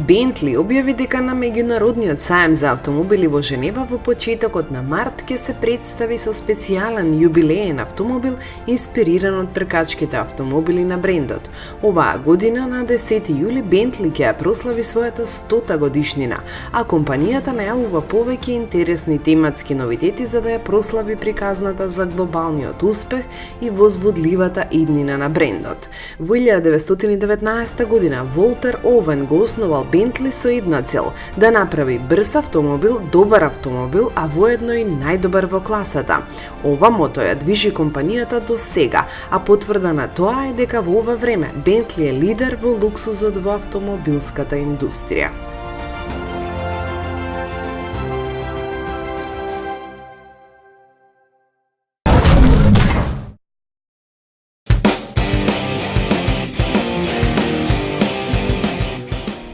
Бентли објави дека на меѓународниот саем за автомобили во Женева во почетокот на март ќе се представи со специјален јубилеен автомобил инспириран од тркачките автомобили на брендот. Оваа година на 10 јули Бентли ќе ја прослави својата 100-та годишнина, а компанијата најавува повеќе интересни тематски новитети за да ја прослави приказната за глобалниот успех и возбудливата иднина на брендот. Во 1919 година Волтер Овен го основал Бентли со една цел – да направи брз автомобил, добар автомобил, а воедно и најдобар во класата. Ова мото ја движи компанијата до сега, а потврда на тоа е дека во ова време Бентли е лидер во луксузот во автомобилската индустрија.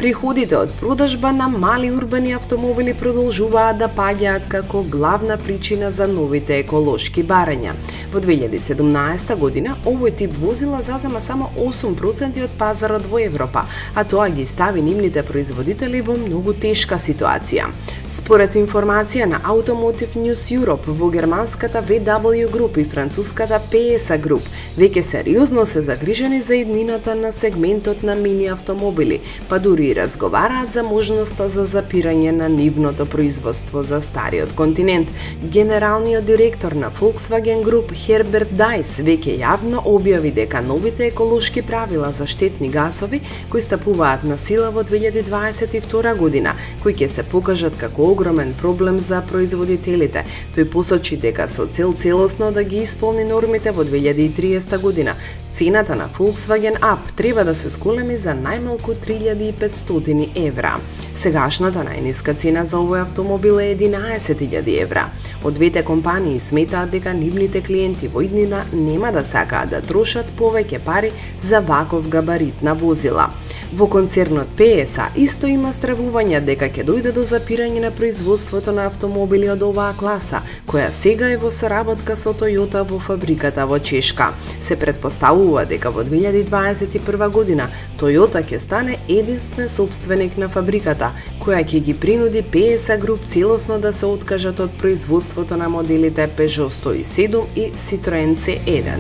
Приходите од продажба на мали урбани автомобили продолжуваат да паѓаат како главна причина за новите еколошки барања. Во 2017 година овој тип возила зазема само 8% од пазарот во Европа, а тоа ги стави нивните производители во многу тешка ситуација. Според информација на Automotive News Europe, во германската VW Group и француската PSA Group веќе сериозно се загрижени за иднината на сегментот на мини автомобили, па дури разговараат за можноста за запирање на нивното производство за стариот континент. Генералниот директор на Volkswagen Group Herbert Diess веќе јавно објави дека новите еколошки правила за штетни гасови кои стапуваат на сила во 2022 година, кои ќе се покажат како огромен проблем за производителите. Тој посочи дека со цел целосно да ги исполни нормите во 2030 година, цената на Volkswagen Up треба да се зголеми за најмалку 3500 евра. Сегашната најниска цена за овој автомобил е 11.000 евра. Од двете компании сметаат дека нивните клиенти во иднина нема да сакаат да трошат повеќе пари за ваков габарит на возила. Во концернот PSA исто има стравување дека ќе дојде до запирање на производството на автомобили од оваа класа, која сега е во соработка со Toyota во фабриката во Чешка. Се претпоставува дека во 2021 година Toyota ќе стане единствен сопственик на фабриката, која ќе ги принуди PSA Group целосно да се откажат од производството на моделите Peugeot 107 и Citroen C1.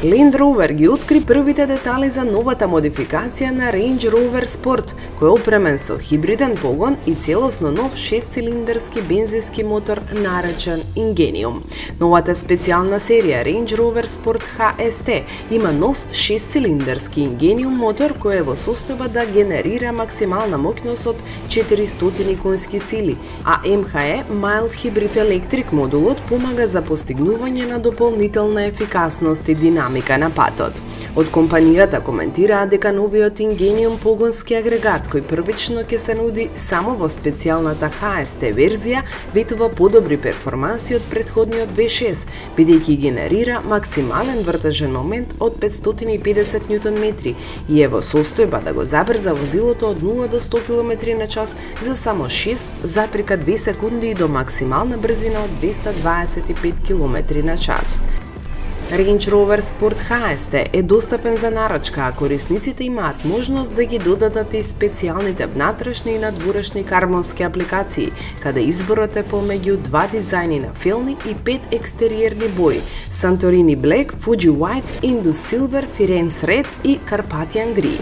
Land Rover ги откри првите детали за новата модификација на Range Rover Sport, кој е опремен со хибриден погон и целосно нов 6-цилиндарски бензински мотор наречен Ingenium. Новата специјална серија Range Rover Sport HST има нов 6-цилиндарски Ingenium мотор кој е во состојба да генерира максимална моќност од 400 конски сили, а MHE Mild Hybrid Electric модулот помага за постигнување на дополнителна ефикасност и динамика на патот. Од компанијата коментираат дека новиот Ingenium погонски агрегат, кој првично ќе се нуди само во специјалната HST верзија, ветува подобри перформанси од претходниот V6, бидејќи генерира максимален вртежен момент од 550 Нм и е во состојба да го забрза возилото од 0 до 100 км/ч за само 6,2 секунди и до максимална брзина од 225 км/ч. Range Rover Sport HST е достапен за нарачка, а корисниците имаат можност да ги додадат и специјалните внатрешни и надворешни карбонски апликации, каде изборот е помеѓу два дизајни на фелни и 5 екстериерни бои: Santorini Black, Fuji White, Indus Silver, Firenze Red и Carpathian Grey.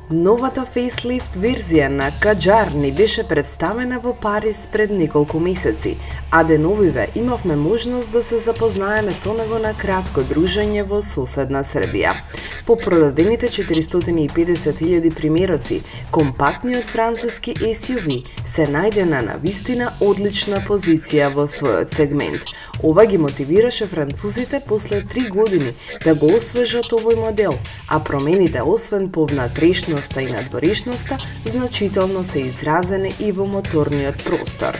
Новата фейслифт верзија на Kadjar ни беше представена во Париз пред неколку месеци, а деновиве имавме можност да се запознаеме со него на кратко дружење во соседна Србија. По продадените 450.000 примероци, компактниот француски SUV се најде на навистина одлична позиција во својот сегмент. Ова ги мотивираше французите после 3 години да го освежат овој модел, а промените освен по внатрешноста и надворешноста значително се изразени и во моторниот простор.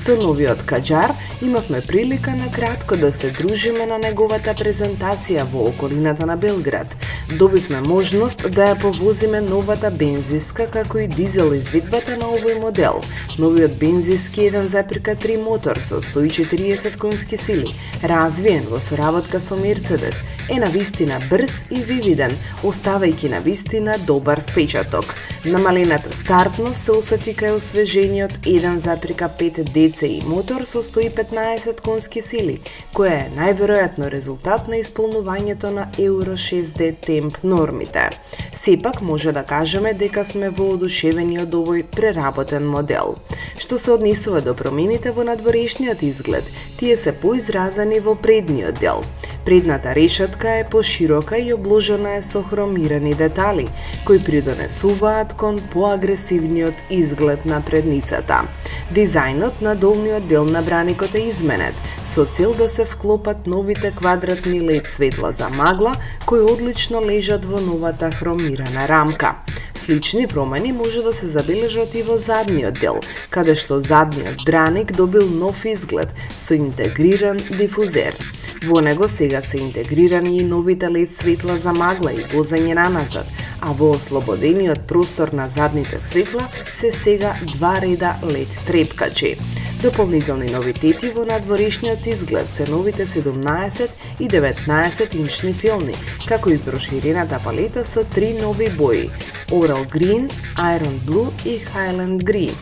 Со новиот Каџар имавме прилика на кратко да се дружиме на неговата презентација во околината на Белград. Добивме можност да ја повозиме новата бензиска како и дизел извидбата на овој модел. Новиот бензиски 1.3 мотор со 140 конски сили, развиен во соработка со Мерцедес, е навистина брз и вивиден, оставајќи навистина добар впечаток. Намалената стартност се осети кај освежениот 1.5 DCi мотор со 115 конски сили, која е најверојатно резултат на исполнувањето на Euro 6D темп нормите. Сепак може да кажеме дека сме воодушевени од овој преработен модел. Што се однесува до промените во надворешниот изглед, тие се поизразени во предниот дел. Предната решетка е поширока и обложена е со хромирани детали, кои придонесуваат кон поагресивниот изглед на предницата. Дизајнот на долниот дел на браникот е изменет, со цел да се вклопат новите квадратни LED светла за магла, кои одлично лежат во новата хромирана рамка. Слични промени може да се забележат и во задниот дел, каде што задниот браник добил нов изглед со интегриран дифузер. Во него сега се интегрирани и новите LED светла за магла и возење наназад, а во ослободениот простор на задните светла се сега 2 реда LED трепкачи. Дополнителни новитети во надворешниот изглед се новите 17 и 19 инчни филми, како и проширената палета со 3 нови бои – Oral Green, Iron Blue и Highland Green.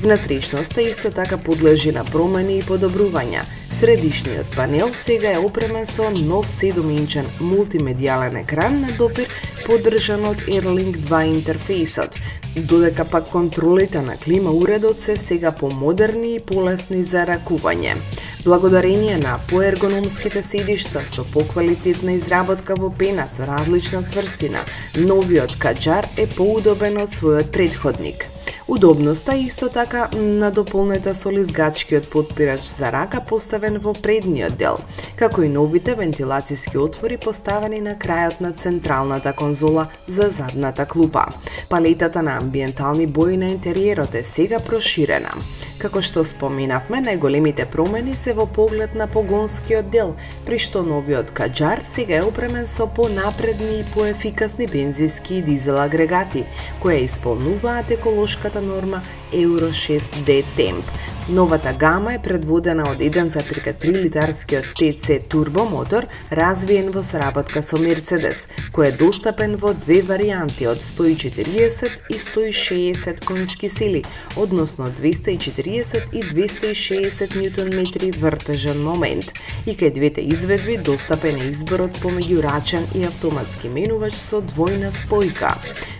Внатрешноста исто така подлежи на промени и подобрувања. Средишниот панел сега е опремен со нов 7-инчен мултимедијален екран на допир поддржан од Airlink 2 интерфејсот, додека пак контролите на клима уредот се сега помодерни и полесни за ракување. Благодарение на поергономските седишта со поквалитетна изработка во пена со различна цврстина, новиот Каџар е поудобен од својот претходник. Удобноста исто така надополнета со лизгачкиот потпирач за рака поставен во предниот дел, како и новите вентилацијски отвори поставени на крајот на централната конзола за задната клупа. Палетата на амбиентални бои на интериерот е сега проширена. Како што споменавме, најголемите промени се во поглед на погонскиот дел, при што новиот Каџар сега е опремен со понапредни и поефикасни бензински и дизел агрегати, кои исполнуваат еколошката норма Euro 6D темп. Новата гама е предводена од 1.3 литарскиот TC турбо мотор, развиен во соработка со Мерцедес, кој е достапен во две варијанти од 140 и 160 конски сили, односно 240 и 260 Нм вртежен момент. И кај двете изведби достапен е изборот помеѓу рачен и автоматски менувач со двојна спојка.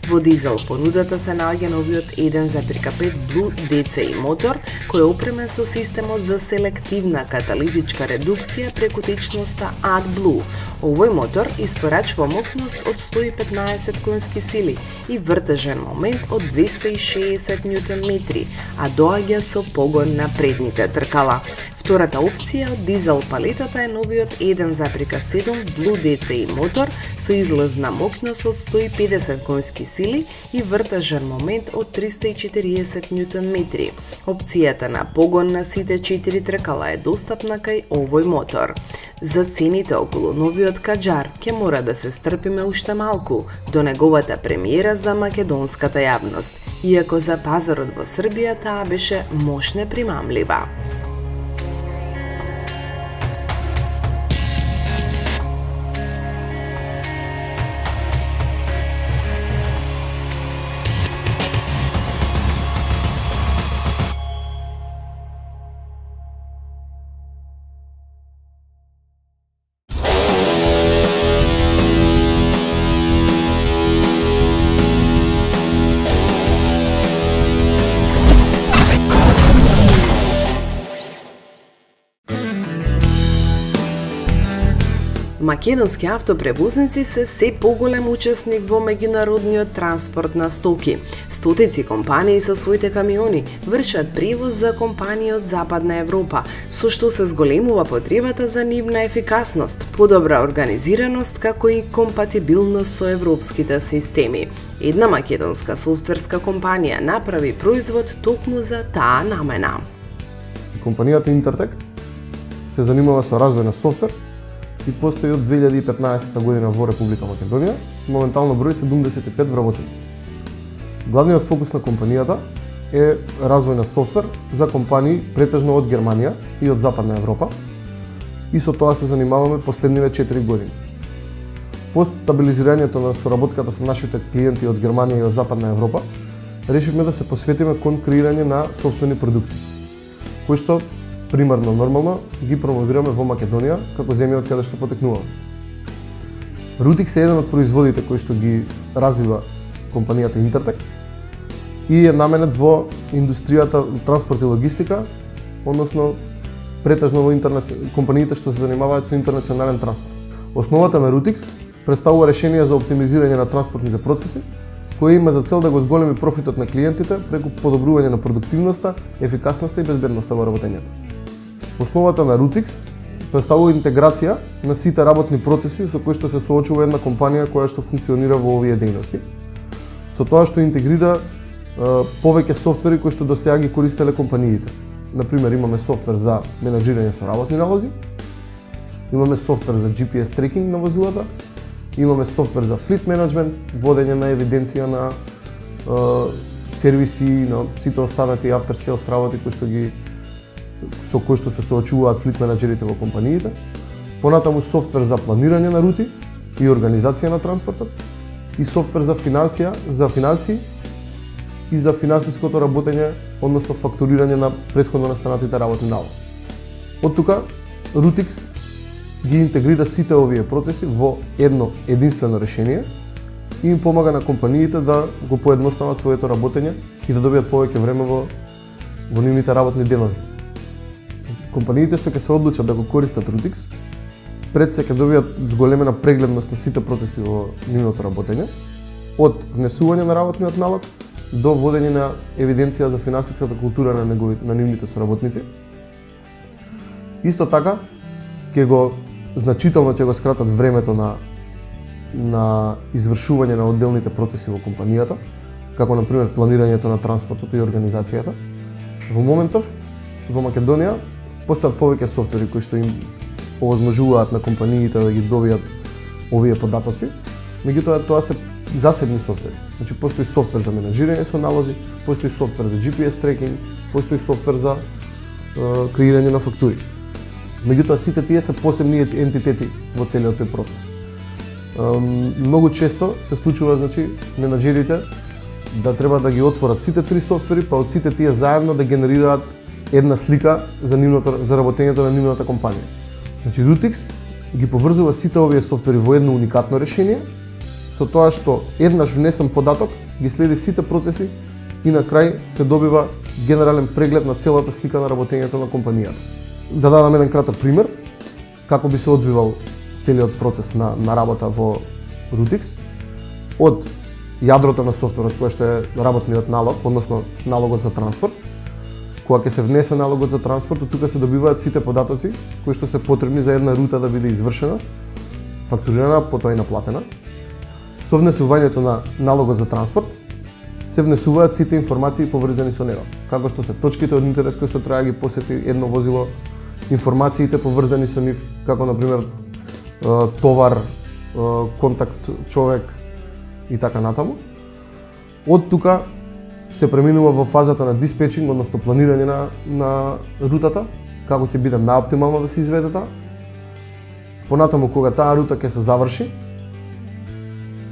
Во дизел понудата се наоѓа новиот 1.5 Blue DCi мотор, кој е опремен со системот за селективна каталитичка редукција преку течноста AdBlue. Овој мотор испорачува мокност од 115 конски сили и вртежен момент од 260 Нм, а доаѓа со погон на предните тркала. Втората опција од дизел палетата е новиот 1.7 Blue DCi мотор со излезна мокност од 150 конски сили и вртежен момент од 340 Нм. Опцијата на погон на сите 4 тркала е достапна кај овој мотор. За цените околу новиот Каџар ќе мора да се стрпиме уште малку до неговата премиера за македонската јавност, иако за пазарот во Србија таа беше мощно примамлива. Македонски автопревозници се се поголем учесник во меѓународниот транспорт на стоки. Стотици компании со своите камиони вршат превоз за компании од Западна Европа, со што се зголемува потребата за нивна ефикасност, подобра организираност како и компатибилност со европските системи. Една македонска софтверска компанија направи производ токму за таа намена. Компанијата Intertech се занимава со развој на софтвер и постои од 2015 година во Република Македонија, моментално брои 75 вработени. Главниот фокус на компанијата е развој на софтвер за компании претежно од Германија и од Западна Европа, и со тоа се занимаваме последниве 4 години. По стабилизирањето на соработката со нашите клиенти од Германија и од Западна Европа, решивме да се посветиме кон креирање на сопствени продукти, кои што примарно нормално ги промовираме во Македонија како земја од каде што потекнуваме. Rutix е еден од производите кои што ги развива компанијата Intertech и е наменет во индустријата транспорт и логистика, односно претежно во компаниите што се занимаваат со интернационален транспорт. Основата на Rutix представува решение за оптимизирање на транспортните процеси, кој има за цел да го зголеми профитот на клиентите преку подобрување на продуктивноста, ефикасноста и безбедноста во работењето. Основата на Rutix представува интеграција на сите работни процеси со кои што се соочува една компанија која што функционира во овие дејности, со тоа што интегрира повеќе софтвери кои што досега ги користеле компаниите. Например, имаме софтвер за менаџирање со работни налози, имаме софтвер за GPS трекинг на возилата, имаме софтвер за флит менеджмент, водење на евиденција на сервиси, на сите останати after sales работи со кои што се соочуваат флит менаџерите во компаниите. Понатаму софтвер за планирање на рути и организација на транспортот и софтвер за финанси и за финансиското работење, односно фактурирање на претходно настанатите работни налози. Од тука Rutix ги интегрира сите овие процеси во едно единствено решение и им помага на компаниите да го поедностават своето работење и да добијат повеќе време во нивните работни денови. Компаниите што ќе се одлучат да го користат Rutix, пред се ќе добијат зголемена прегледност на сите процеси во нивното работење, од внесување на работниот налог до водење на евиденција за финансиската култура на нивните соработници. Исто така, значително ќе го скратат времето на извршување на одделните процеси во компанијата, како например планирањето на транспортот и организацијата. Во моментов во Македонија постојат повеќе софтвери кои што им овозможуваат на компаниите да ги добијат овие податоци, меѓутоа тоа се засебни софтвери. Значи постои софтвер за менаџирање со налози, постои софтвер за GPS трекинг, постои софтвер за креирање на фактури. Меѓутоа сите тие се посебни ентитети во целиот тој процес. Многу често се случува, значи, менаџерите да треба да ги отворат сите три софтвери, па од сите тие заедно да генерираат една слика за работењето на нивната компанија. Значи Rutix ги поврзува сите овие софтвери во едно уникатно решение, со тоа што еднаш внесен податок ги следи сите процеси и на крај се добива генерален преглед на целата слика на работењето на компанијата. Да дадам еден краток пример како би се одвивал целиот процес на работа во Rutix. Од јадрото на софтверот кој што е работниот налог, односно налогот за транспорт, кога ќе се внесе налогот за транспорт, тука се добиваат сите податоци кои што се потребни за една рута да биде извршена, фактурирана, потоа и наплатена. Со внесувањето на налогот за транспорт се внесуваат сите информации поврзани со него, како што се точките од интерес кои што треба да ги посети едно возило, информациите поврзани со нив, како например товар, контакт човек и така натаму. Од тука се преминува во фазата на диспечинг, односно планирање на рутата, како ќе биде наоптимално да се изведе таа. Понатаму кога таа рута ќе се заврши,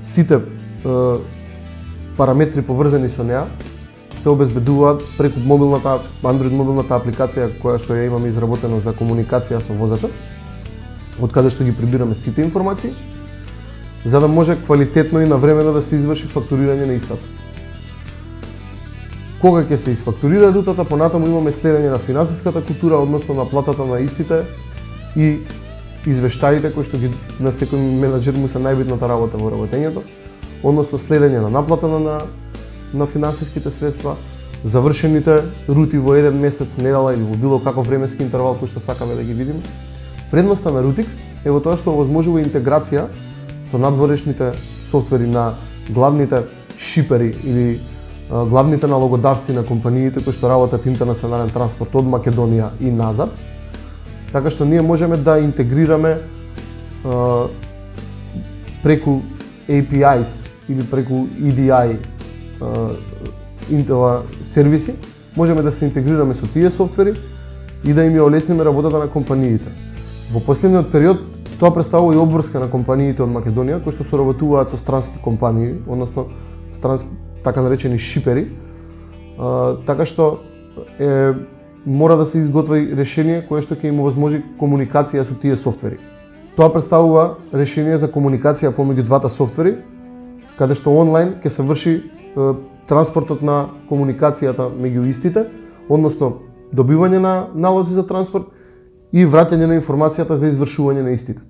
сите параметри поврзани со неа се обезбедуваат преку Android мобилната апликација која што ја имаме изработена за комуникација со возачот, од каде што ги прибираме сите информации, за да може квалитетно и навремено да се изврши фактурирање на истата. Кога ќе се изфактурира рутата, понатаму имаме следење на финансиската култура, односно на платата на истите и извештаите кои што ги на секој менаџер му се најбитната работа во работењето, односно следење на наплата на финансиските средства, завршените рути во еден месец, недела или во било каков временски интервал кој што сакаме да ги видиме. Предноста на Rutix е во тоа што овозможува интеграција со надворешните софтвери на главните шипери или главните налогодавци на компаниите кои што работат интернационален транспорт од Македонија и назад, така што ние можеме да интегрираме преку APIs или преку EDI сервиси, можеме да се интегрираме со тие софтвери и да им ја олесниме работата на компаниите. Во последниот период тоа представува и обврска на компаниите од Македонија кои што соработуваат со странски компании, односно странски така наречени шипери, така што мора да се изготви решение кое што ќе им овозможи комуникација со тие софтвери. Тоа представува решение за комуникација помеѓу двата софтвери, каде што онлайн ќе се врши транспортот на комуникацијата меѓу истите, односно добивање на налози за транспорт и враќање на информацијата за извршување на истите.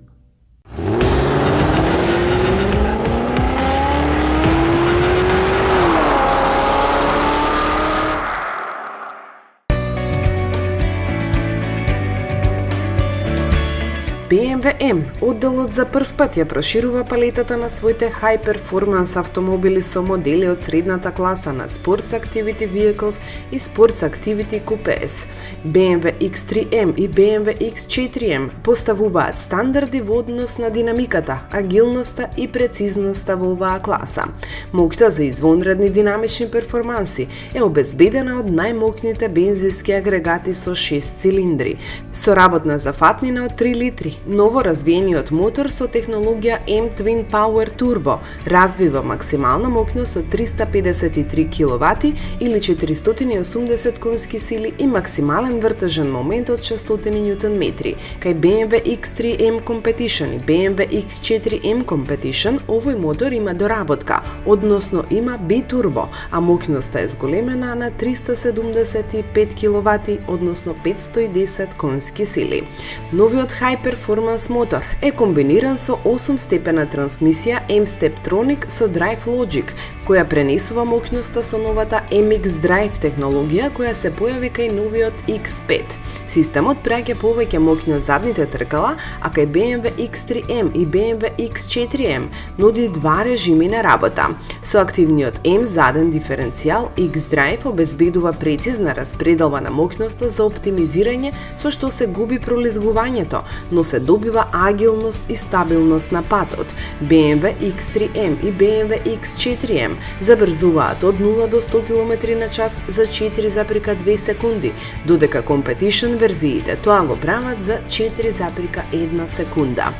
BMW M, одделот за прв пат ја проширува палетата на своите high performance автомобили со модели од средната класа на Sports Activity Vehicles и Sports Activity Coupés. BMW X3M и BMW X4M поставуваат стандарди во однос на динамиката, агилноста и прецизноста во оваа класа. Моќта за извонредни динамични перформанси е обезбедена од најмоќните бензински агрегати со 6 цилиндри, со работна зафатнина од 3 литри. Ново развиениот мотор со технологија M-Twin Power Turbo развива максимална моќност со 353 kW или 480 конски сили и максимален вртежен момент од 600 Nm. Кај BMW X3M Competition и BMW X4M Competition овој мотор има доработка, односно има B-турбо, а моќноста е зголемена на 375 kW, односно 510 конски сили. Новиот High Performance мотор е комбиниран со 8-степена трансмисија M-Steptronic со Drive Logic, која пренесува моќноста со новата MX Drive технологија која се појави кај новиот X5. Системот праќа повеќе моќ на задните тркала, а кај BMW X3M и BMW X4M нуди два режими на работа. Со активниот M заден диференцијал X-Drive обезбедува прецизна распределба на моќноста за оптимизирање со што се губи пролизгувањето, но се добива агилност и стабилност на патот. BMW X3M и BMW X4M забрзуваат од 0 до 100 km/h за 4,2 секунди, додека Competition верзиите тоа го прават за 4,1 секунда.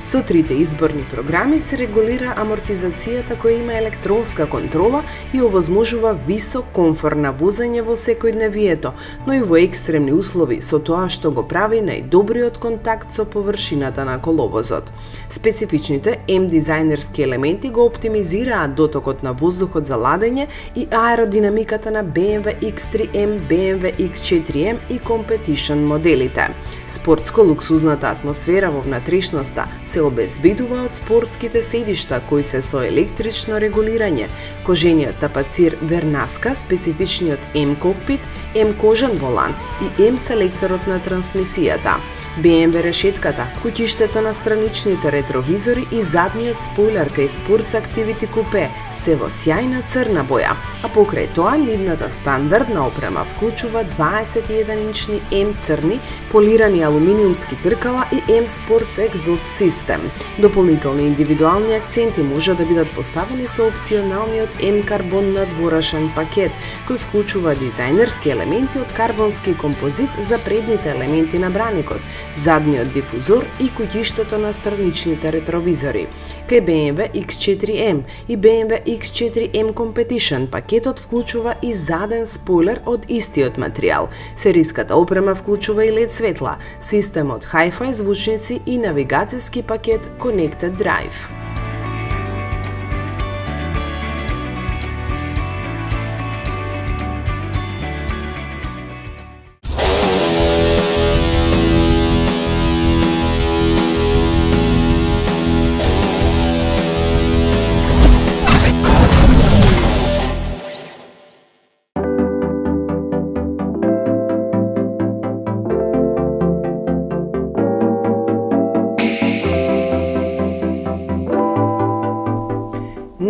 Со трите изборни програми се регулира амортизацијата која има електронска контрола и овозможува висок комфорт на возење во секојдневието, но и во екстремни услови со тоа што го прави најдобриот контакт со површината на коловозот. Специфичните M-дизајнерски елементи го оптимизираат дотокот на воздухот за ладење и аеродинамиката на BMW X3M, BMW X4M и Competition моделите. Спортско-луксузната атмосфера во внатрешноста се обезбедува од спортските седишта кои се со електрично регулирање, кожениот тапацир Вернаска, специфичниот M-кокпит, M-кожен волан и M-селекторот на трансмисијата. BMW решетката, куќиштето на страничните ретровизори и задниот спойлер кај Sports Activity Coupe се во сјајна црна боја, а покрај тоа нивната стандардна опрема вклучува 21-инчни M-црни полирани алуминиумски тркала и M-Sports Exhaust System. Дополнителни индивидуални акценти може да бидат поставени со опционалниот M-карбон надворашен пакет, кој вклучува дизајнерски елементи од карбонски композит за предните елементи на браникот, задниот дифузор и куќиштето на страничните ретровизори. Кај BMW X4M и BMW X4M Competition пакетот вклучува и заден спойлер од истиот материјал. Сериската опрема вклучува и LED светла, системот Hi-Fi звучници и навигацијски пакет Connected Drive.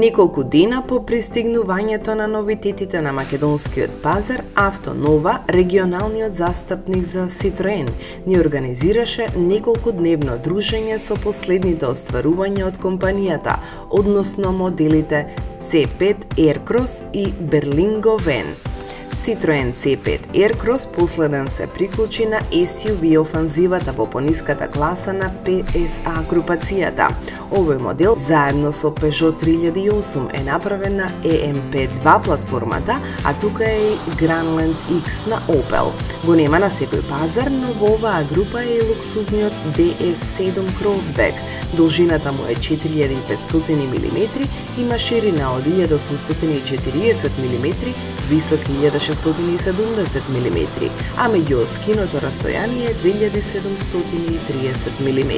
Неколку дена по пристигнувањето на новитетите на македонскиот пазар, Автонова, регионалниот застапник за Citroen, ни организираше неколкудневно дружење со последните остварувања од компанијата, односно моделите C5 Aircross и Berlingo Van. Citroen C5 Aircross последен се приклучи на SUV офанзивата во пониската класа на PSA групацијата. Овој модел, заедно со Peugeot 3008, е направен на EMP2 платформата, а тука е и Grandland X на Opel. Го нема на секој пазар, но во оваа група е и луксузниот DS7 Crossback. Должината му е 4500 мм, има ширина од 1840 мм, висок 1670 мм, а меѓу оскиното растојание е 2730 мм.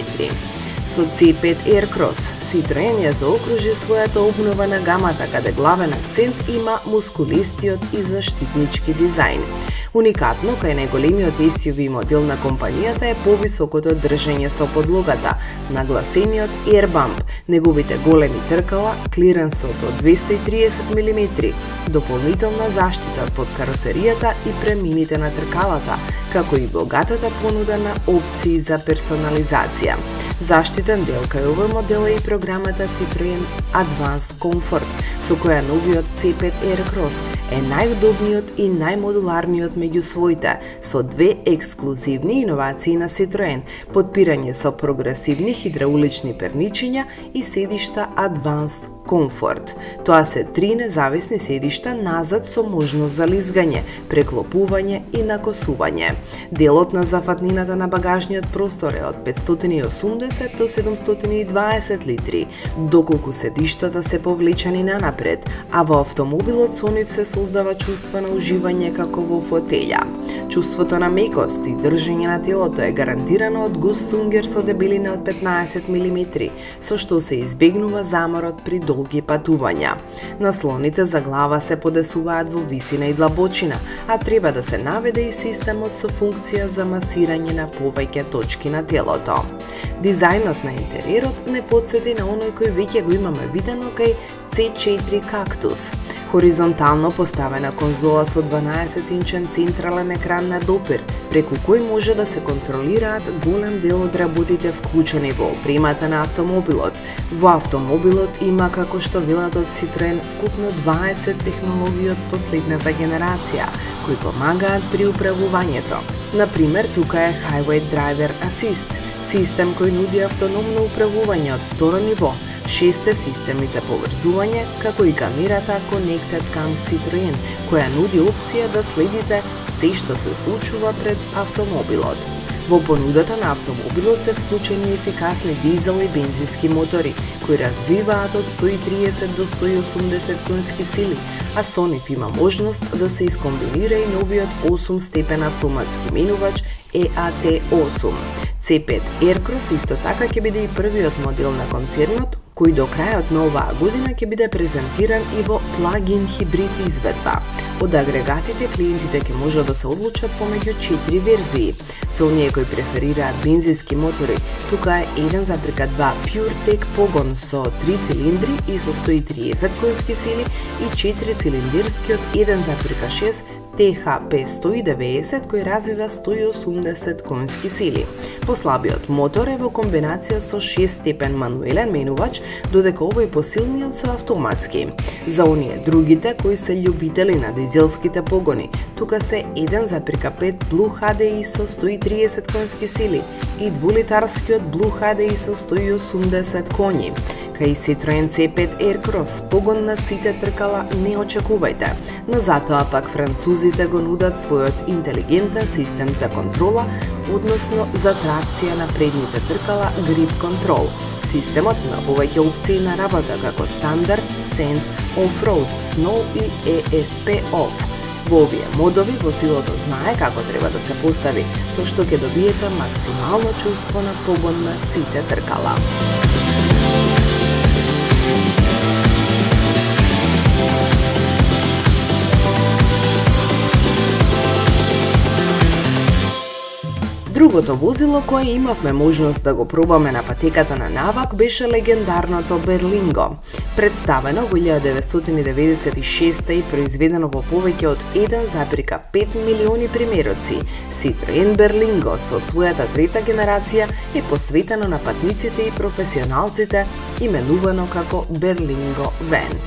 Со C5 Aircross, Citroen ја заокружи својата обнова на гамата, каде главен акцент има мускулистиот и заштитнички дизајн. Уникатно кај најголемиот SUV модел на компанијата е повисокото држење со подлогата, нагласениот Air Bump, неговите големи тркала, клиренсот од 230 мм, дополнителна заштита под каросеријата и премините на тркалата, како и богатата понуда на опции за персонализација. Заштитен дел кај овој модел е и програмата Citroen Advanced Comfort, со која новиот C5 Aircross е најудобниот и најмодуларниот меѓу своите, со две ексклузивни иновации на Citroen, подпирање со прогресивни хидраулични перничиња и седишта Advanced Comfort. Тоа се 3 независни седишта назад со можност за лизгање, преклопување и накосување. Делот на зафатнината на багажниот простор е од 580 до 720 литри, доколку седиштата се повлечени нанапред, а во автомобилот со нив се создава чувство на уживање како во фотелја. Чувството на мекост и држење на телото е гарантирано од густ сунгер со дебелина од 15 мм, со што се избегнува заморот при долги патувања. Наслоните за глава се подесуваат во висина и длабочина, а треба да се наведе и системот со функција за масирање на повеќе точки на телото. Дизајнот на интериерот не подсети на оној кој веќе го имаме видено кај C4 Cactus. Хоризонтално поставена конзола со 12-инчен централен екран на допир, преку кој може да се контролираат голем дел од работите вклучени во опремата на автомобилот. Во автомобилот има, како што велат од Citroen, вкупно 20 технологии од последната генерација, кои помагаат при управувањето. Например, тука е Highway Driver Assist, систем кој нуди автономно управување од второ ниво, 6 системи за поврзување, како и камерата Connected Cam Citroen, која нуди опција да следите се што се случува пред автомобилот. Во понудата на автомобилот се вклучени ефикасни дизел и бензински мотори, кои развиваат од 130 до 180 конски сили, а со нив има можност да се искомбинира и новиот 8-степен автоматски менувач EAT8. C5 Aircross исто така ќе биде и првиот модел на концернот кој до крајот на оваа година ќе биде презентиран и во плагин хибрид изведба. Од агрегатите клиентите ќе можат да се одлучат помеѓу 4 верзии. За оние кои преферираат бензински мотори, тука е 1,2 PureTech погон со 3 цилиндри и со 130 конски сили и 4 цилиндирскиот 1,6 THP190 кој развива 180 конски сили. Послабиот мотор е во комбинација со 6-степен мануелен менувач, додека овој посилниот со автоматски. За оние другите кои се љубители на дизелските погони, тука се 1,5 Blue HDI со 130 конски сили и 2-литарскиот Blue HDI со 180 коњи. Кај Citroen C5 Aircross погон на сите тркала не очекувајте, но затоа пак французите го нудат својот интелигентен систем за контрола, односно за тракција на предните тркала Grip Control. Системот има повеќе опции на работа како стандард, Sand, Off-Road, Snow и ESP Off. Во овие модови возилото знае како треба да се постави, со што ќе добиете максимално чувство на погон на сите тркала. Другото возило кое имавме можност да го пробаме на патеката на Навак беше легендарното Берлинго. Представено во 1996 и произведено во повеќе од 1,5 милиони примероци, Citroen Berlingo со својата трета генерација е посветено на патниците и професионалците, именувано како Berlingo Van.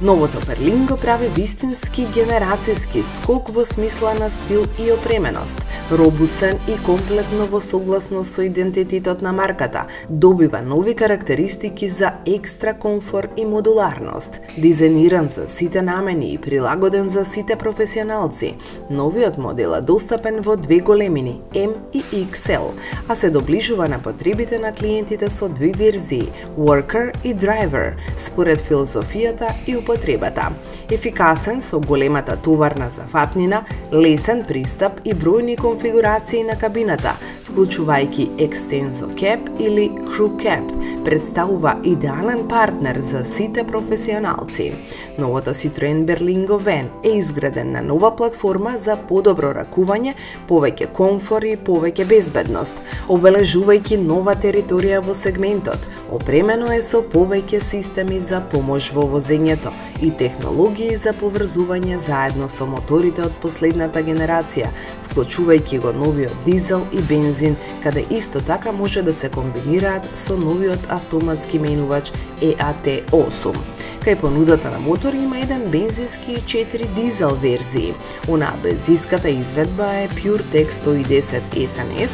Новото Berlingo прави вистински генерацијски скок во смисла на стил и опременост, робусен и комплетно во согласност со идентитетот на марката, добива нови карактеристики за екстра комфор и модуларност, дизајниран за сите намени и прилагоден за сите професионалци. Новиот модел е достапен во две големини, M и XL, а се доближува на потребите на клиентите со две верзии, Worker и Driver, според филозофијата и употребата. Ефикасен со големата товарна зафатнина, лесен пристап и бројни конфигурации на кабината, вклучувајќи Extenso Cab или Crew Cab, представува идеален партнер за сите професионалци. Новото Citroen Berlingo Van е изграден на нова платформа за подобро ракување, повеќе комфор и повеќе безбедност, обележувајќи нова територија во сегментот. Опремено е со повеќе системи за помош во возењето и технологии за поврзување заедно со моторите од последната генерација, вклучувајќи го новиот дизел и бензин, каде исто така може да се комбинираат со новиот автоматски менувач EAT8. Кај понудата на мотор има еден бензински и 4 дизел верзии. Онаа бензинската изведба е PureTech 110 SNS,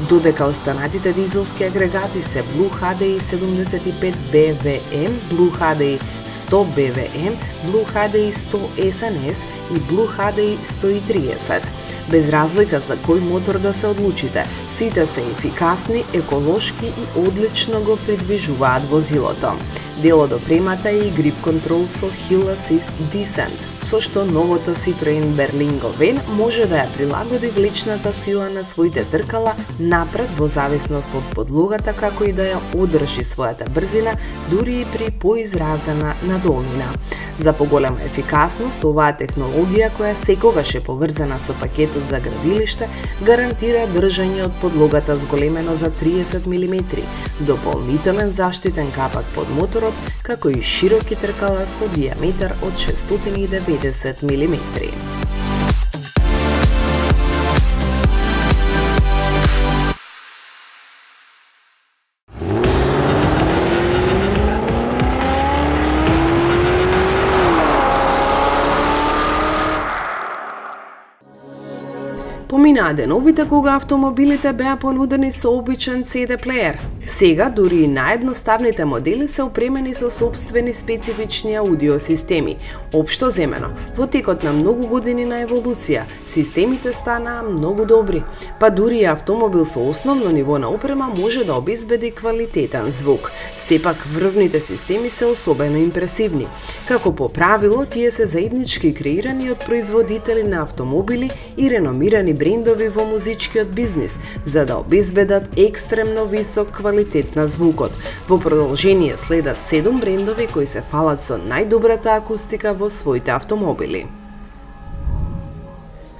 додека останатите дизелски агрегати се Blue HDI 75 BVM, Blue HDI 100 BVM, Blue HDI 100 SNS и Blue HDI 130. Без разлика за кој мотор да се одлучите, сите се ефикасни, еколошки и одлично го придвижуваат возилото. Дел од опремата е и грип контрол со Hill Assist Descent, со што новото Citroen Berlingo Van може да ја прилагоди влечната сила на своите тркала напред во зависност од подлогата, како и да ја одржи својата брзина, дури и при поизразена надолнина. За поголема ефикасност, оваа технологија, која секогаш е поврзана со пакетот за градилиште, гарантира држање од подлогата зголемено за 30 мм, дополнителен заштитен капак под моторот, како и широки тркала со диаметар од 690 мм. Поминаа деновите кога автомобилите беа понудени со обичен CD плеер. Сега дури и наједноставните модели се опремени со сопствени специфични аудиосистеми. Општо земено, во текот на многу години на еволуција, системите станаа многу добри, па дури и автомобил со основно ниво на опрема може да обезбеди квалитетен звук. Сепак врвните системи се особено импресивни. Како по правило, тие се заеднички креирани од производители на автомобили и реномирани брендови во музичкиот бизнис, за да обезбедат екстремно висок квалитет на звукот. Во продолжение следат 7 брендови кои се фалат со најдобрата акустика во своите автомобили.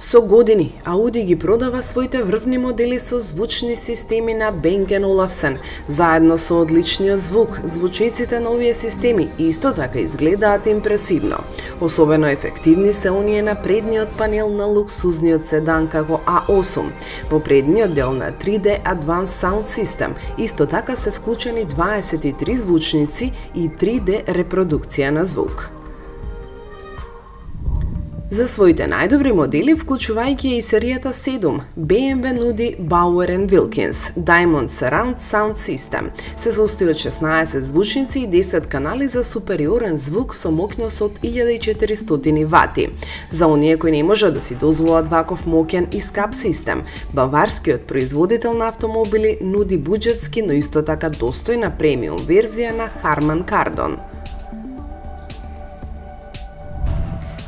Со години, Ауди ги продава своите врвни модели со звучни системи на Bang & Olufsen, заедно со одличниот звук. Звучиците на овие системи исто така изгледаат импресивно. Особено ефективни се оние на предниот панел на луксузниот седан како A8. Во предниот дел на 3D Advanced Sound System исто така се вклучени 23 звучници и 3D репродукција на звук. За своите најдобри модели, вклучувајќи и серијата 7, BMW нуди Bauer & Wilkins Diamond Surround Sound System. Се состои од 16 звучници и 10 канали за супериорен звук со моќност од 1400 вати. За оние кои не можат да си дозволат ваков моќен и скап систем, баварскиот производител на автомобили нуди буџетски, но исто така достојна премиум верзија на Harman Kardon.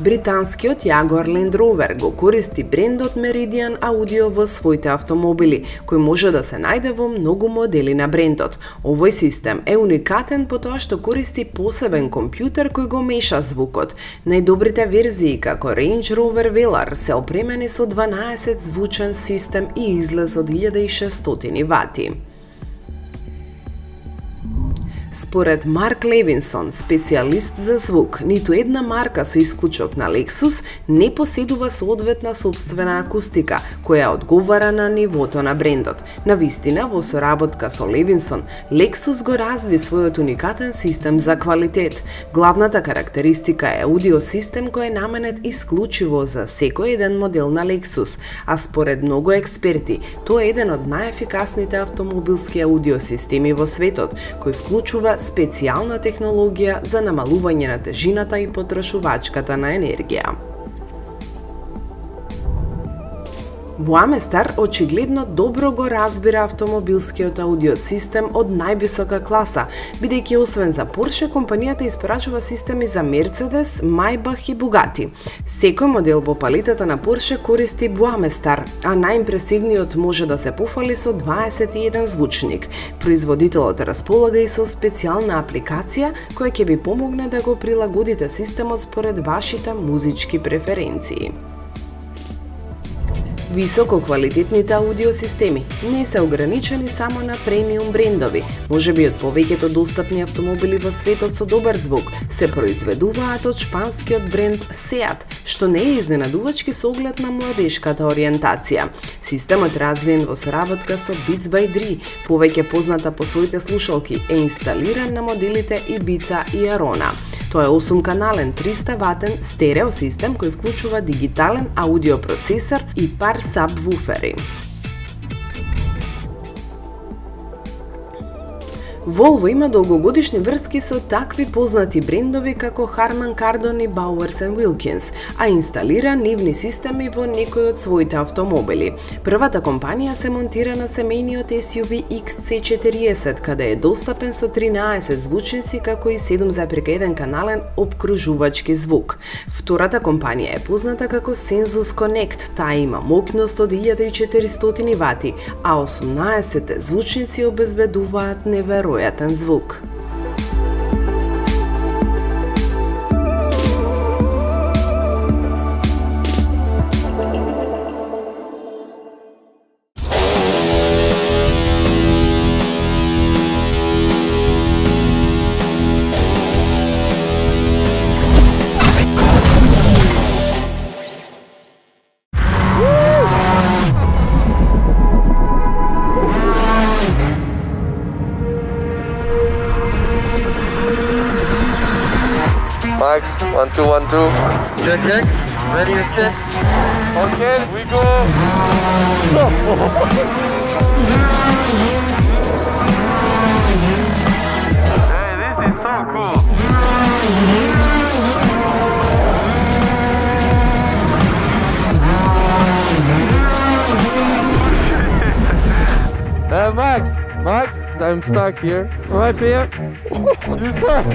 Британскиот Jaguar Land Rover го користи брендот Meridian Audio во своите автомобили, кој може да се најде во многу модели на брендот. Овој систем е уникатен по тоа што користи посебен компјутер кој го меша звукот. Најдобрите верзии како Range Rover Velar се опремени со 12 звучен систем и излез од 1600 вати. Според Марк Левинсон, специјалист за звук, ниту една марка со исклучок на Lexus не поседува соодветна собствена акустика, која одговара на нивото на брендот. Навистина, во соработка со Левинсон, Lexus го разви својот уникатен систем за квалитет. Главната карактеристика е аудио систем кој е наменет исклучиво за секој еден модел на Lexus, а според многу експерти, тоа е еден од најефикасните автомобилски аудио системи во светот, кој вклучува специјална технологија за намалување на тежината и потрошувачката на енергија. Буаместар очигледно добро го разбира автомобилскиот аудио систем од највисока класа, бидејќи освен за Porsche, компанијата испорачува системи за Mercedes, Maybach и Bugatti. Секој модел во палетата на Porsche користи Буаместар, а најимпресивниот може да се пофали со 21 звучник. Производителот располага и со специјална апликација која ќе ви помогне да го прилагодите системот според вашите музички преференции. Високо квалитетните аудиосистеми не се ограничени само на премиум брендови. Можеби од повеќето достапни автомобили во светот со добар звук се произведуваат од шпанскиот бренд Seat, што не е изненадувачки со оглед на младешката ориентација. Системот развиен во соработка со Beats by Dre, повеќе позната по своите слушалки, е инсталиран на моделите Ibiza и Arona. Тоа е 8-канален 300-ватен стерео систем кој вклучува дигитален аудио процесор и пар сабвуфери. Volvo има долгогодишни врски со такви познати брендови како Harman Kardon и Bowers & Wilkins, а инсталира нивни системи во некои од своите автомобили. Првата компанија се монтира на семејниот SUV XC40, каде е достапен со 13 звучници како и 7,1 канален обкружувачки звук. Втората компанија е позната како Sensus Connect, таа има моќност од 1400 вати, а 18 звучници обезбедуваат неверојатен звук. Max, 1 2 1 2. Check, check. Ready to check. Okay, we go. Hey, this is so cool. Max, I'm stuck here. Alright, Pierre. You suck.